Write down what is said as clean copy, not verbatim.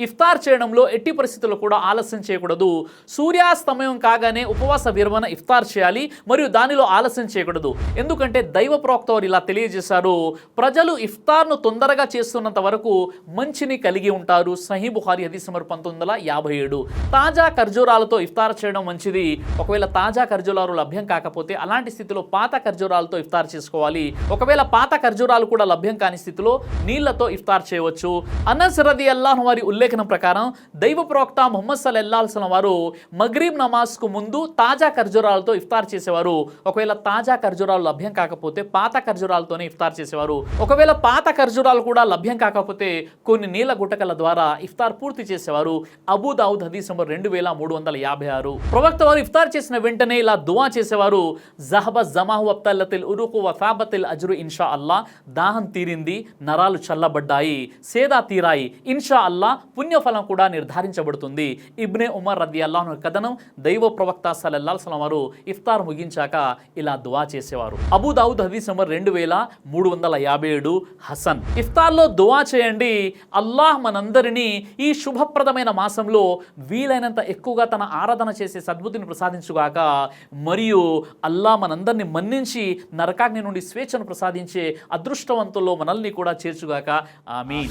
ఇఫ్తార్ చేయడంలో ఎట్టి పరిస్థితుల్లో కూడా ఆలస్యం చేయకూడదు. సూర్యాస్తమయం కాగానే ఉపవాస విరమణ ఇఫ్తార్ చేయాలి మరియు దానిలో ఆలస్యం చేయకూడదు. ఎందుకంటే దైవ ప్రవక్త వారు ఇలా తెలియజేశారు, ప్రజలు ఇఫ్తార్ను తొందరగా చేస్తున్నంత వరకు మంచిని కలిగి ఉంటారు. సహీ బుఖారీ హదీస్ నంబర్ 1957. తాజా ఖర్జూరాలతో ఇఫ్తార్ చేయడం మంచిది. ఒకవేళ తాజా ఖర్జూరాలు లభ్యం కాకపోతే అలాంటి స్థితిలో పాత ఖర్జూరాలతో ఇఫ్తార్ చేసుకోవాలి. ఒకవేళ పాత ఖర్జూరాలు కూడా లభ్యం కాని స్థితిలో నీళ్లతో ఇఫ్తార్ చేయవచ్చు. అనస్ రదియల్లాహు వారి ఉల్లేఖనం ప్రకారం దైవ ప్రవక్త ముహమ్మద్ సల్లల్లాహు అలైహి వసల్లం వారు మగ్రిబ్ నమాజ్కు ముందు తాజా ఖర్జూరాలతో ఇఫ్తార్ చేసేవారు. ఒకవేళ తాజా ఖర్జూరాలు లభ్యం కాకపోతే పాత ఖర్జూరాలతోనే ఇఫ్తార్ చేసేవారు. ఒకవేళ పాత ఖర్జూరాలు కూడా లభ్యం కాకపోతే కొన్ని నీళ్ల గుటకల ద్వారా ఇఫ్తార్ పూర్తి చేసేవారు. అబూ దావుద్ హదీస్ నంబర్ 2356. ప్రవక్త వారు ఇఫ్తార్ చేసిన వెంటనే ఇలా దువా చేసేవారు, జహబ జమాహు అబ్తల్లతిల్ ఉరుకు వఫాబతిల్ అజ్రు ఇన్షా అల్లా. దాహం తీరింది, నరాలు చల్లబడ్డాయి, సేదా తీరాయి, ఇన్షా అల్లా పుణ్యఫలం కూడా నిర్ధారించబడుతుంది. ఇబ్నే ఉమర్ రదియల్లాహు అన్హు కథనం. దైవ ప్రవక్త సల్లల్లాహు అలైహి వసల్లం వారు ఇఫ్తార్ ముగించాక ఇలా దువా చేసేవారు. అబూ దావుద్ హదీస్ నంబర్ 2357. హసన్. ఇఫ్తార్లో దువా చేయండి, అల్లాహ్ మనందరినీ ఈ శుభప్రదమైన మాసంలో వీలైనంత ఎక్కువగా తన ఆరాధన చేసే సద్బుద్ధిని ప్రసాదించుగాక, మరియు అల్లాహ్ మనందరినీ మన్నించి నరకాగ్ని నుండి స్వేచ్ఛను ప్రసాదించే అదృష్టవంతుల్లో మనల్ని కూడా చేర్చుగాక. ఆమీన్.